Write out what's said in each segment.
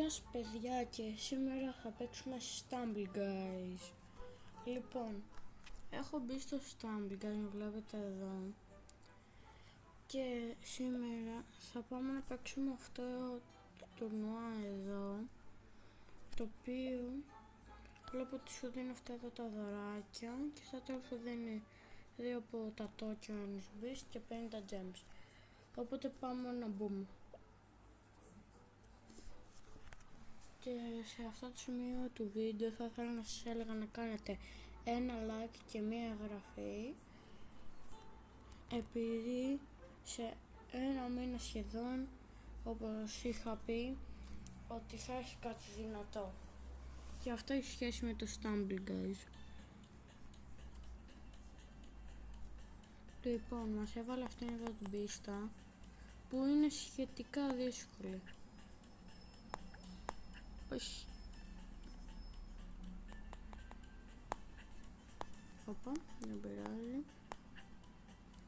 Γεια σας παιδιά, και σήμερα θα παίξουμε Stumble Guys. Λοιπόν, έχω μπει στο Stumble Guys, βλέπετε εδώ. Και σήμερα θα πάμε να παίξουμε αυτό το τουρνουά εδώ, το οποίο βλέπω ότι σου δίνει αυτά εδώ τα δωράκια και στα τέλος σου δίνει 2 από τα tokens beast και 50 gems. Οπότε πάμε να μπούμε. Και σε αυτό το σημείο του βίντεο θα ήθελα να σας έλεγα να κάνετε ένα like και μία εγγραφή, επειδή σε ένα μήνα σχεδόν, όπως είχα πει, ότι θα έχει κάτι δυνατό. Και αυτό έχει σχέση με το Stumble Guys. Λοιπόν, μας έβαλε αυτήν εδώ την πίστα που είναι σχετικά δύσκολη. Όχι. Οπα, δεν πειράζει.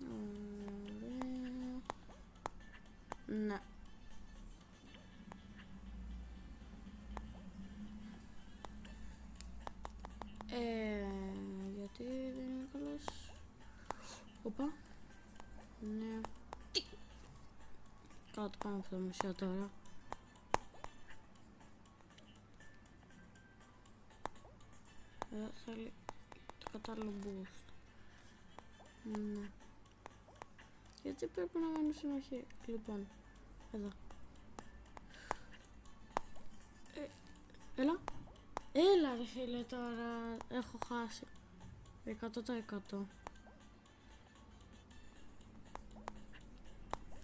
Ωραία. Ναι. Γιατί δεν είναι καλός. Οπα. Ναι. Τι. Καλά, το κάνω αυτό το μισό τώρα. Θέλει το κατάλληλο boost. Ναι. Γιατί πρέπει να μένω συνοχή. Λοιπόν, εδώ. Έλα. Έλα ρε φίλε, τώρα έχω χάσει 100%.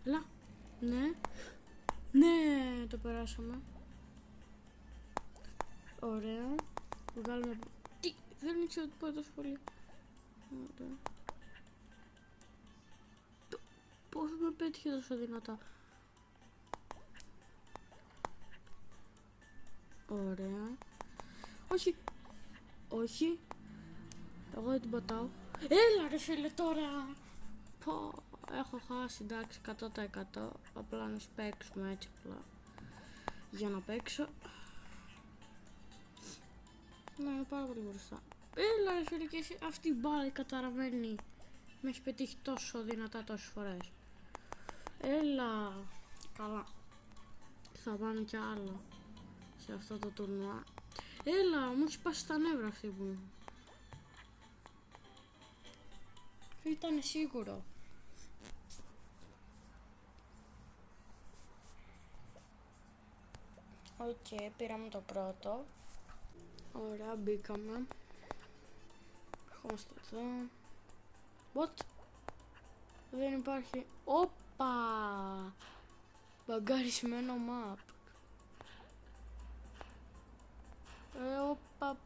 Έλα. Ναι. Ναι, το περάσαμε. Ωραία. Βγάλουμε. Τι, δεν ήξερα ότι πάει τόσο πολύ. Ωραία. Πώς με πέτυχε τόσο δυνατά. Ωραία. Όχι. Όχι. Εγώ δεν την πατάω. Έλα ρε φίλε τώρα. Πω, έχω χάσει, εντάξει, 100%. Απλά να παίξουμε έτσι απλά. Για να παίξω. Ναι, είναι πάρα πολύ μπροστά. Έλα ρε φίλε, και εσύ, αυτή η μπάλα καταραβαίνει. Με έχει πετύχει τόσο δυνατά τόσες φορές. Έλα. Καλά. Θα πάνε κι άλλο σε αυτό το τουρνουά. Έλα, μου έχει πάσει τα νεύρα αυτή που ήταν σίγουρο. Οκ, πήραμε το πρώτο. Ωραία, μπήκαμε. Ερχόμαστε εδώ. What? Δεν υπάρχει. Όπα! Μπαγκαρισμένο map. Όπα,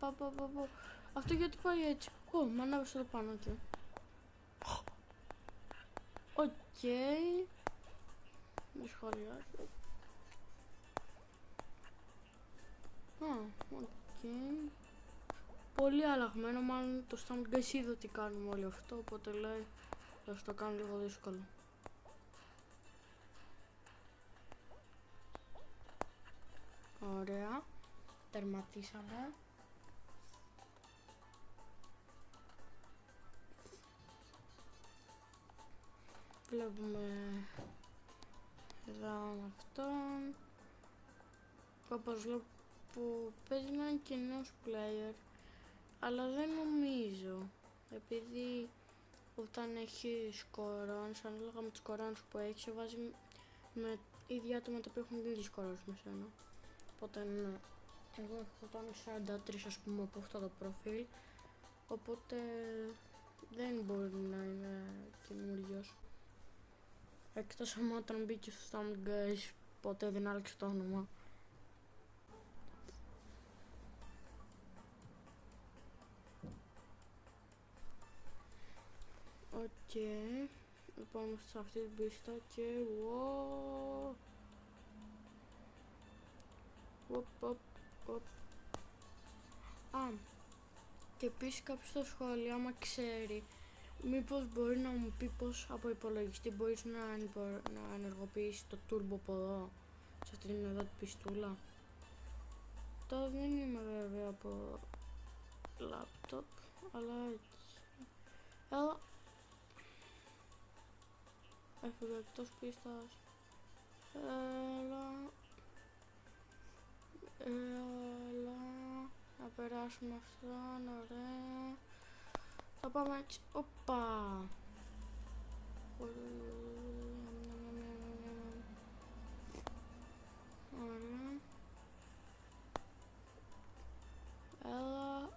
αυτό γιατί πάει έτσι. Μ' ανάβασε εδώ πάνω και. Οκ. Μη σχολιάζω. Οκ. Πολύ αλλαγμένο, μάλλον το Stumble Guys είδε ότι κάνουμε όλο αυτό, οπότε λέει θα το κάνω λίγο δύσκολο. Ωραία. Τερματίσαμε. Βλέπουμε εδώ αυτόν. Όπως βλέπω που παίζει με έναν κοινός player, αλλά δεν νομίζω, επειδή όταν έχει κορώνες, ανάλογα με τις κορώνες που έχει, σε βάζει με ίδια άτομα τα οποία έχουν ίδιες κορώνες με σένα. Οπότε ναι, εγώ έχω κάνει 43 ας πούμε από αυτό το προφίλ, οπότε δεν μπορεί να είναι καινούριος. Εκτός αν όταν μπήκε στο Stumble Guys ποτέ δεν άλλαξε το όνομα. Οκ, πάμε σε αυτή την πίστα και και επίσης κάποιος στο σχόλιο, άμα ξέρει, μήπως μπορεί να μου πει πως από υπολογιστή μπορείς να ενεργοποιήσεις το turbo από εδώ, σε αυτήν εδώ την πιστούλα. αυτό δεν είμαι βέβαια από λάπτοπ, αλλά έτσι. Έλα. Έφυγα εκτός πίστας. Έλα. Να περάσουμε αυτόν, ωραία. Θα πάμε έτσι, οπα. Ωραία. Έλα.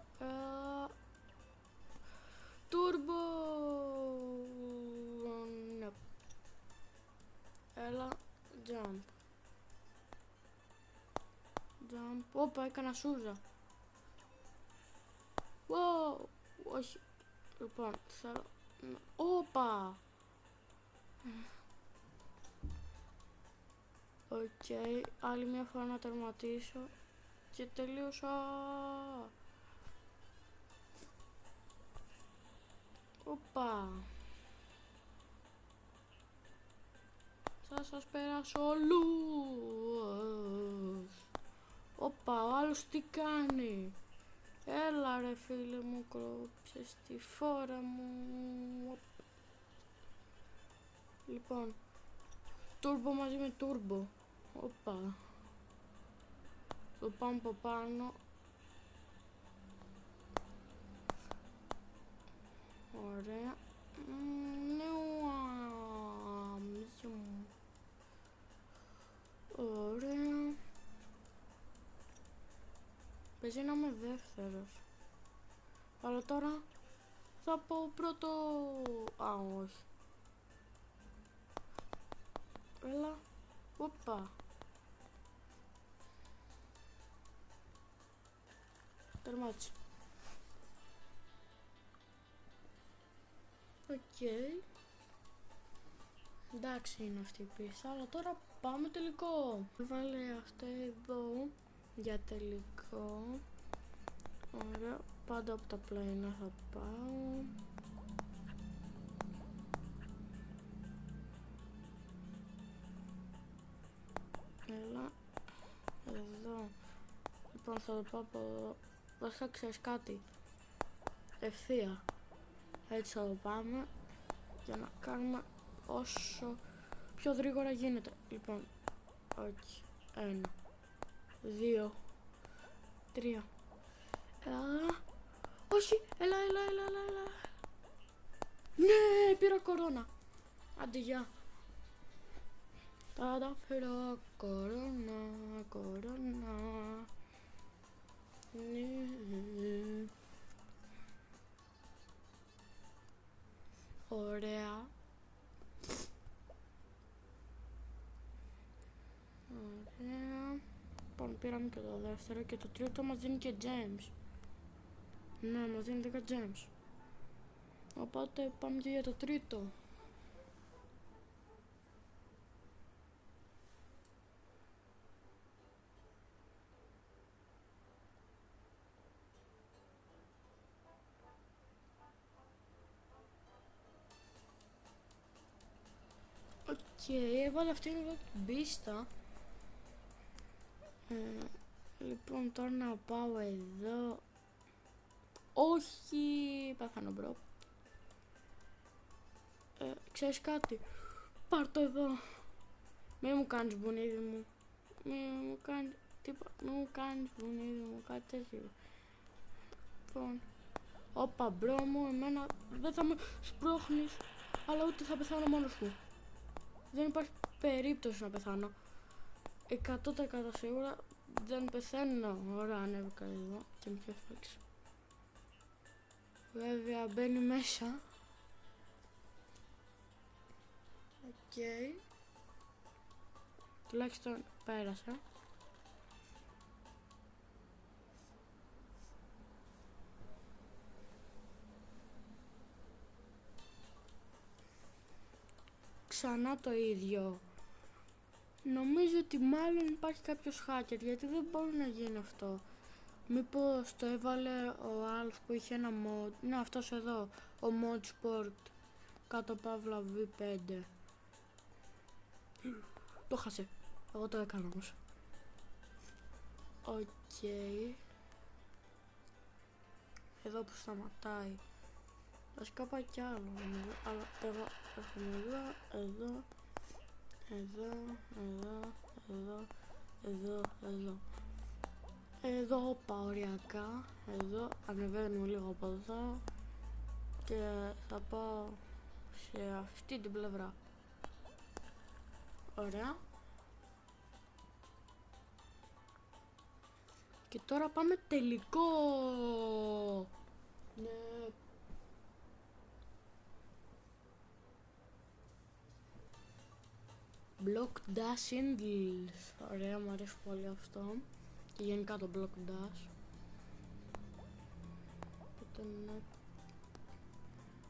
Turbo. Ναι. Έλα, jump. Όπα, έκανα σούζα. Wow. Όχι. Λοιπόν, θέλω... Όπα. Οκ, άλλη μια φορά να τερματίσω. Και τελείωσα. Όπα. Θα σας περάσω όλους. Όπα, ο άλλος τι κάνει? Έλα ρε φίλε μου, κρόψες τη φόρα μου. Λοιπόν, τούρμπο μαζί με τούρμπο. Όπα. Το πάμε από πάνω. Ωραία. Ωραία. Παίζει να είμαι δεύτερος. Αλλά τώρα θα πω πρώτο... Α, όχι. Έλα. Όπα. Τερμάτισε. Οκ. Εντάξει είναι αυτή η πίστα, αλλά τώρα πάμε τελικό. Βάλε αυτό εδώ για τελικό. Ωραία, πάντα από τα πλαϊνά θα πάω. Έλα, εδώ. Λοιπόν, θα το πάω από εδώ. Βασικά ξέρεις κάτι. Ευθεία. Έτσι θα το πάμε. Για να κάνουμε όσο πιο γρήγορα γίνεται. Λοιπόν, όχι. 1, 2, 3. Όχι, έλα. Ναι, πήρα κορώνα. Άντε, γεια. Τα καταφέρω, κορώνα. Ναι. Ωραία. Λοιπόν, πήραμε και το δεύτερο και το τρίτο μας δίνει και gems. Ναι, μας δίνει 10 gems. Οπότε πάμε και για το τρίτο. Οκ, έβαλε αυτήν εδώ την πίστα. Λοιπόν, τώρα να πάω εδώ. Όχι, πάθανα μπρο. Ξέρεις κάτι? Πάρ' το εδώ. Μη μου κάνεις μπουνίδι μου. Μη μου κάνεις μπουνίδι μου, κάτι τέτοιο. Λοιπόν, όπα μπρο μου, εμένα δεν θα με σπρώχνεις, αλλά ούτε θα πεθάνω μόνος μου. Δεν υπάρχει περίπτωση να πεθάνω. 100% σίγουρα δεν πεθαίνω. Ωραία, ανέβηκα εδώ και με πιο φέξω. Βέβαια μπαίνει μέσα. Οκ. Τουλάχιστον πέρασα. Ξανά το ίδιο. Νομίζω ότι μάλλον υπάρχει κάποιος hacker, γιατί δεν μπορεί να γίνει αυτό. Μήπως το έβαλε ο άλλος που είχε ένα mod. Ναι, αυτός εδώ, ο mod sport κάτω παύλα V5. Το χάσε. Εγώ το έκανα όμως. Οκ. Εδώ που σταματάει. Βασικά πάει κι άλλο, αλλά εγώ έχουμε εδώ. Εδώ πάω οριακά. Εδώ ανεβαίνουμε λίγο από εδώ. Και θα πάω σε αυτή την πλευρά. Ωραία. Και τώρα πάμε τελικό. Ναι. Block Dash Ingles. Ωραία, μου αρέσει πολύ αυτό. Και γενικά το Block Dash.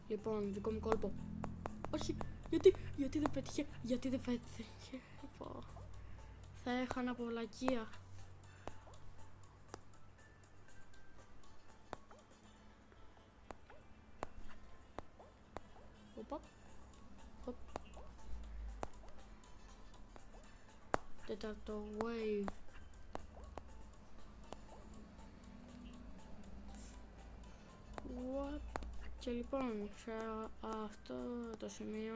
Λοιπόν, δικό μου κόλπο. Όχι, γιατί δεν πέτυχε. Θα έχανα από βλακεία. Οπα. Τέταρτο wave. What? Και λοιπόν, σε αυτό το σημείο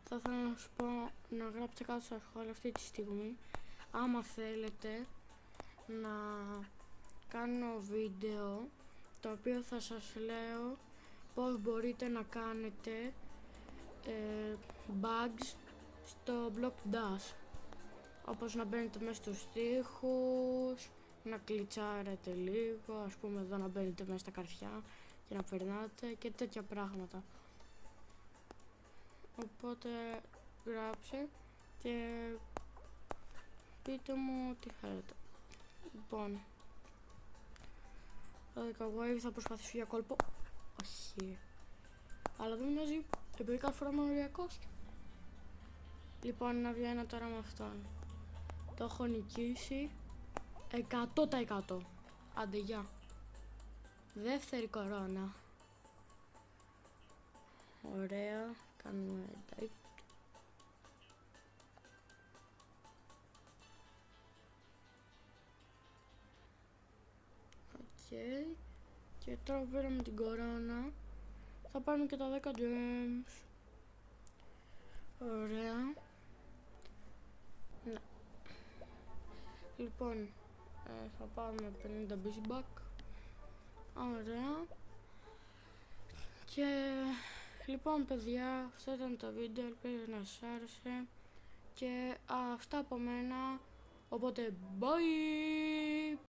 θα ήθελα να σου πω να γράψετε κάτω στα σχόλια αυτή τη στιγμή άμα θέλετε να κάνω βίντεο το οποίο θα σας λέω πώς μπορείτε να κάνετε bugs στο Block Dash, όπως να μπαίνετε μέσα στους τοίχους, να κλιτσάρετε λίγο, ας πούμε εδώ να μπαίνετε μέσα στα καρφιά και να περνάτε και τέτοια πράγματα. Οπότε γράψε και πείτε μου τι θέλετε. Λοιπόν, το 10 wave θα προσπαθήσω για κόλπο. Όχι, αλλά δεν μοιάζει επειδή κάθε φορά είμαι οριακός. Λοιπόν, να βγαίνω τώρα με αυτόν. Το έχω νικήσει 100%. Άντε, γεια. Δεύτερη κορώνα. Ωραία, κάνουμε type. Οκ. Και τώρα που πήραμε την κορώνα θα πάρουμε και τα 10 gems. Ωραία. Ναι. Λοιπόν, θα πάρουμε 50 bushback. Ωραία. Και λοιπόν παιδιά, αυτό ήταν το βίντεο, ελπίζω να σας άρεσε και αυτά από μένα, οπότε bye!